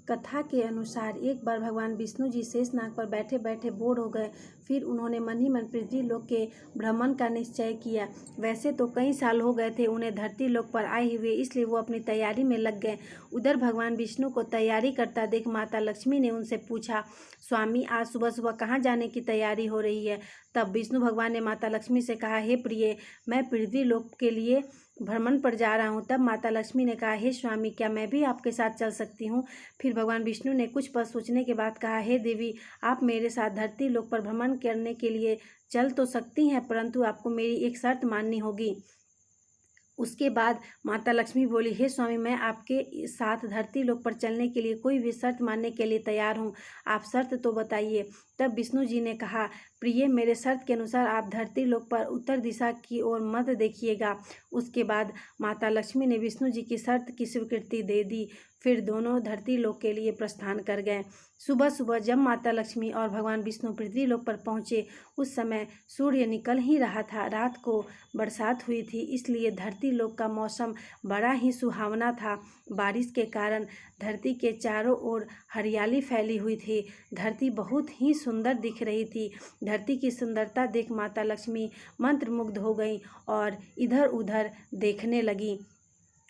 कथा के अनुसार एक बार भगवान विष्णु जी शेषनाग पर बैठे बैठे बोर हो गए। फिर उन्होंने मन ही मन पृथ्वी लोक के भ्रमण का निश्चय किया। वैसे तो कई साल हो गए थे उन्हें धरती लोक पर आए हुए, इसलिए वो अपनी तैयारी में लग गए। उधर भगवान विष्णु को तैयारी करता देख माता लक्ष्मी ने उनसे पूछा, स्वामी आज सुबह सुबह कहाँ जाने की तैयारी हो रही है। तब विष्णु भगवान ने माता लक्ष्मी से कहा, हे प्रिय, मैं पृथ्वी लोक के लिए भ्रमण पर जा रहा हूँ। तब माता लक्ष्मी ने कहा, हे स्वामी, क्या मैं भी आपके साथ चल सकती हूँ। फिर भगवान विष्णु ने कुछ पल सोचने के बाद कहा, हे देवी, आप मेरे साथ धरती लोक पर भ्रमण करने के लिए चल तो सकती हैं, परंतु आपको मेरी एक शर्त माननी होगी। उसके बाद माता लक्ष्मी बोली, हे स्वामी, मैं आपके साथ धरती लोक पर चलने के लिए कोई भी शर्त मानने के लिए तैयार हूँ, आप शर्त तो बताइए। तब विष्णु जी ने कहा, प्रिय, मेरे शर्त के अनुसार आप धरती लोक पर उत्तर दिशा की ओर मत देखिएगा। उसके बाद माता लक्ष्मी ने विष्णु जी की शर्त की स्वीकृति दे दी। फिर दोनों धरती लोक के लिए प्रस्थान कर गए। सुबह सुबह जब माता लक्ष्मी और भगवान विष्णु पृथ्वी लोक पर पहुँचे, उस समय सूर्य निकल ही रहा था। रात को बरसात हुई थी, इसलिए धरती लोक का मौसम बड़ा ही सुहावना था। बारिश के कारण धरती के चारों ओर हरियाली फैली हुई थी। धरती बहुत ही सुंदर दिख रही थी। धरती की सुंदरता देख माता लक्ष्मी मंत्रमुग्ध हो गई और इधर उधर देखने लगी।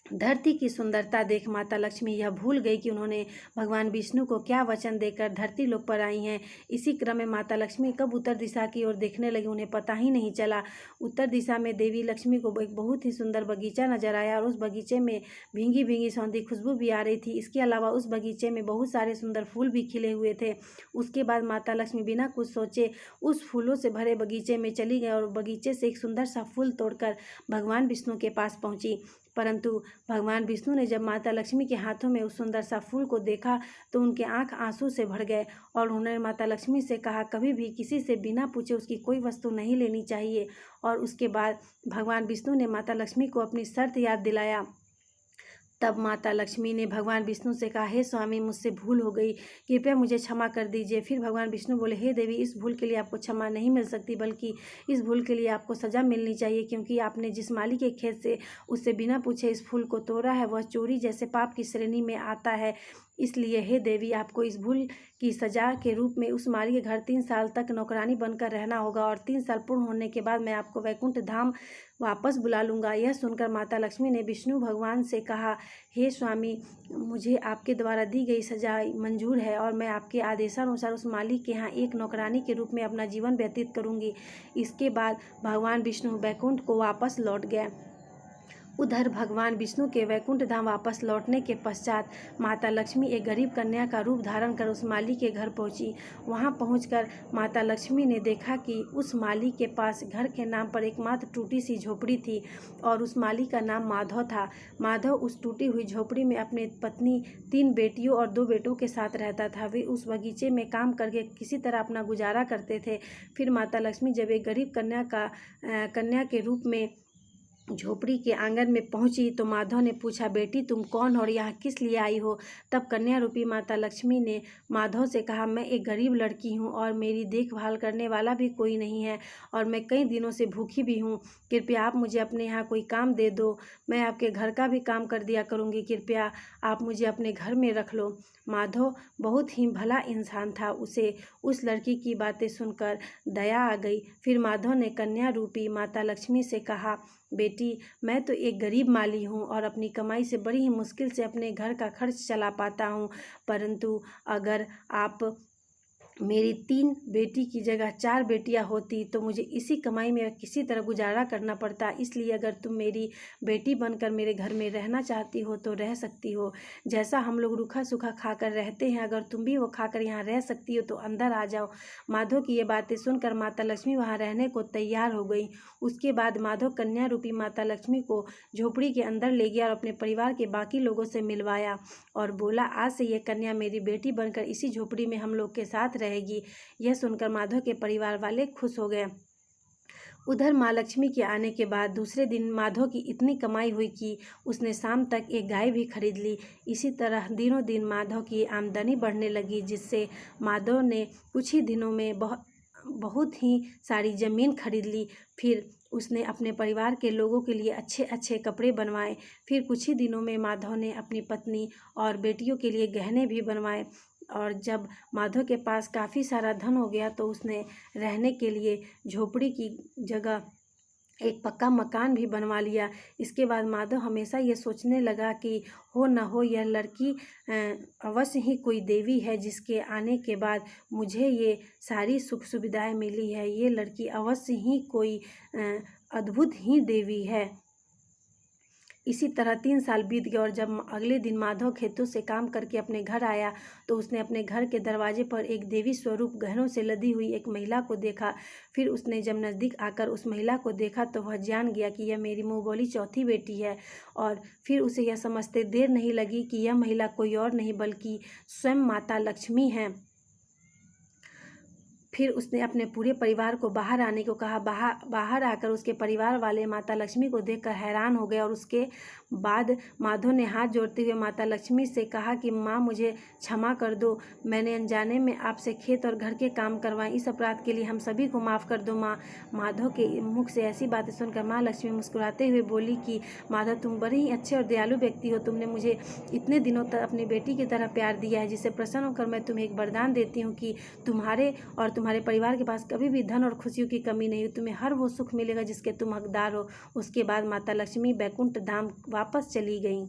धरती की सुंदरता देख माता लक्ष्मी यह भूल गई कि उन्होंने भगवान विष्णु को क्या वचन देकर धरती लोक पर आई हैं। इसी क्रम में माता लक्ष्मी कब उत्तर दिशा की ओर देखने लगी, उन्हें पता ही नहीं चला। उत्तर दिशा में देवी लक्ष्मी को एक बहुत ही सुंदर बगीचा नजर आया और उस बगीचे में भींगी भींगी सौंधी खुशबू भी आ रही थी। इसके अलावा उस बगीचे में बहुत सारे सुंदर फूल भी खिले हुए थे। उसके बाद माता लक्ष्मी बिना कुछ सोचे उस फूलों से भरे बगीचे में चली गई और बगीचे से एक सुंदर सा फूल तोड़कर भगवान विष्णु के पास पहुंची। परंतु भगवान विष्णु ने जब माता लक्ष्मी के हाथों में उस सुंदर सा फूल को देखा तो उनके आंख आंसू से भर गए और उन्होंने माता लक्ष्मी से कहा, कभी भी किसी से बिना पूछे उसकी कोई वस्तु नहीं लेनी चाहिए। और उसके बाद भगवान विष्णु ने माता लक्ष्मी को अपनी शर्त याद दिलाया। तब माता लक्ष्मी ने भगवान विष्णु से कहा, हे स्वामी, मुझसे भूल हो गई, कृपया मुझे क्षमा कर दीजिए। फिर भगवान विष्णु बोले, हे देवी, इस भूल के लिए आपको क्षमा नहीं मिल सकती, बल्कि इस भूल के लिए आपको सज़ा मिलनी चाहिए, क्योंकि आपने जिस माली के खेत से उससे बिना पूछे इस फूल को तोड़ा है वह चोरी जैसे पाप की श्रेणी में आता है। इसलिए हे देवी, आपको इस भूल की सज़ा के रूप में उस माली के घर 3 साल तक नौकरानी बनकर रहना होगा और 3 साल पूर्ण होने के बाद मैं आपको वैकुंठ धाम वापस बुला लूँगा। यह सुनकर माता लक्ष्मी ने विष्णु भगवान से कहा, हे स्वामी, मुझे आपके द्वारा दी गई सज़ा मंजूर है और मैं आपके आदेशानुसार उस मालिक के यहाँ एक नौकरानी के रूप में अपना जीवन व्यतीत करूँगी। इसके बाद भगवान विष्णु वैकुंठ को वापस लौट गए। उधर भगवान विष्णु के वैकुंठ धाम वापस लौटने के पश्चात माता लक्ष्मी एक गरीब कन्या का रूप धारण कर उस माली के घर पहुंची। वहां पहुंचकर माता लक्ष्मी ने देखा कि उस माली के पास घर के नाम पर एकमात्र टूटी सी झोपड़ी थी और उस माली का नाम माधव था। माधव उस टूटी हुई झोपड़ी में अपनी पत्नी, 3 बेटियों और 2 बेटों के साथ रहता था। वे उस बगीचे में काम करके किसी तरह अपना गुजारा करते थे। फिर माता लक्ष्मी जब एक गरीब कन्या के रूप में झोपड़ी के आंगन में पहुंची तो माधव ने पूछा, बेटी, तुम कौन हो और यहाँ किस लिए आई हो। तब कन्या रूपी माता लक्ष्मी ने माधव से कहा, मैं एक गरीब लड़की हूँ और मेरी देखभाल करने वाला भी कोई नहीं है और मैं कई दिनों से भूखी भी हूँ। कृपया आप मुझे अपने यहाँ कोई काम दे दो, मैं आपके घर का भी काम कर दिया करूँगी। कृपया आप मुझे अपने घर में रख लो। माधव बहुत ही भला इंसान था। उसे उस लड़की की बातें सुनकर दया आ गई। फिर माधव ने कन्या रूपी माता लक्ष्मी से कहा, बेटी, मैं तो एक गरीब माली हूँ और अपनी कमाई से बड़ी ही मुश्किल से अपने घर का खर्च चला पाता हूँ, परंतु अगर आप मेरी 3 बेटी की जगह 4 बेटियां होती तो मुझे इसी कमाई में किसी तरह गुजारा करना पड़ता। इसलिए अगर तुम मेरी बेटी बनकर मेरे घर में रहना चाहती हो तो रह सकती हो। जैसा हम लोग रूखा सूखा खाकर रहते हैं, अगर तुम भी वो खाकर यहाँ रह सकती हो तो अंदर आ जाओ। माधव की ये बातें सुनकर माता लक्ष्मी वहाँ रहने को तैयार हो गई। उसके बाद माधव कन्या रूपी माता लक्ष्मी को झोपड़ी के अंदर ले गया और अपने परिवार के बाकी लोगों से मिलवाया और बोला, आज से ये कन्या मेरी बेटी बनकर इसी झोपड़ी में हम लोग के साथ रहेगी। यह सुनकर माधव के परिवार वाले खुश हो गए। उधर माँ लक्ष्मी के आने के बाद दूसरे दिन माधव की इतनी कमाई हुई कि उसने शाम तक एक गाय भी खरीद ली। इसी तरह दिनों दिन माधव की आमदनी बढ़ने लगी, जिससे माधव ने कुछ ही दिनों में बहुत ही सारी ज़मीन खरीद ली। फिर उसने अपने परिवार के लोगों के लिए अच्छे अच्छे कपड़े बनवाए। फिर कुछ ही दिनों में माधव ने अपनी पत्नी और बेटियों के लिए गहने भी बनवाए। और जब माधव के पास काफ़ी सारा धन हो गया तो उसने रहने के लिए झोपड़ी की जगह एक पक्का मकान भी बनवा लिया। इसके बाद माधव हमेशा ये सोचने लगा कि हो न हो यह लड़की अवश्य ही कोई देवी है, जिसके आने के बाद मुझे ये सारी सुख सुविधाएं मिली है। ये लड़की अवश्य ही कोई अद्भुत ही देवी है। इसी तरह 3 साल बीत गए और जब अगले दिन माधव खेतों से काम करके अपने घर आया तो उसने अपने घर के दरवाजे पर एक देवी स्वरूप गहनों से लदी हुई एक महिला को देखा। फिर उसने जब नज़दीक आकर उस महिला को देखा तो वह जान गया कि यह मेरी मुँह बोली चौथी बेटी है। और फिर उसे यह समझते देर नहीं लगी कि यह महिला कोई और नहीं बल्कि स्वयं माता लक्ष्मी है। फिर उसने अपने पूरे परिवार को बाहर आने को कहा। बाहर आकर उसके परिवार वाले माता लक्ष्मी को देखकर हैरान हो गए और उसके बाद माधव ने हाथ जोड़ते हुए माता लक्ष्मी से कहा कि माँ, मुझे क्षमा कर दो, मैंने अनजाने में आपसे खेत और घर के काम करवाए, इस अपराध के लिए हम सभी को माफ़ कर दो माँ। माधव के मुख से ऐसी बातें सुनकर माँ लक्ष्मी मुस्कुराते हुए बोली कि माधव, तुम बड़े ही अच्छे और दयालु व्यक्ति हो। तुमने मुझे इतने दिनों तक अपनी बेटी की तरह प्यार दिया है, जिससे प्रसन्न होकर मैं तुम्हें एक वरदान देती हूँ कि तुम्हारे और तुम्हारे परिवार के पास कभी भी धन और खुशियों की कमी नहीं हो। तुम्हें हर वो सुख मिलेगा जिसके तुम हकदार हो। उसके बाद माता लक्ष्मी बैकुंठ धाम वापस चली गईं।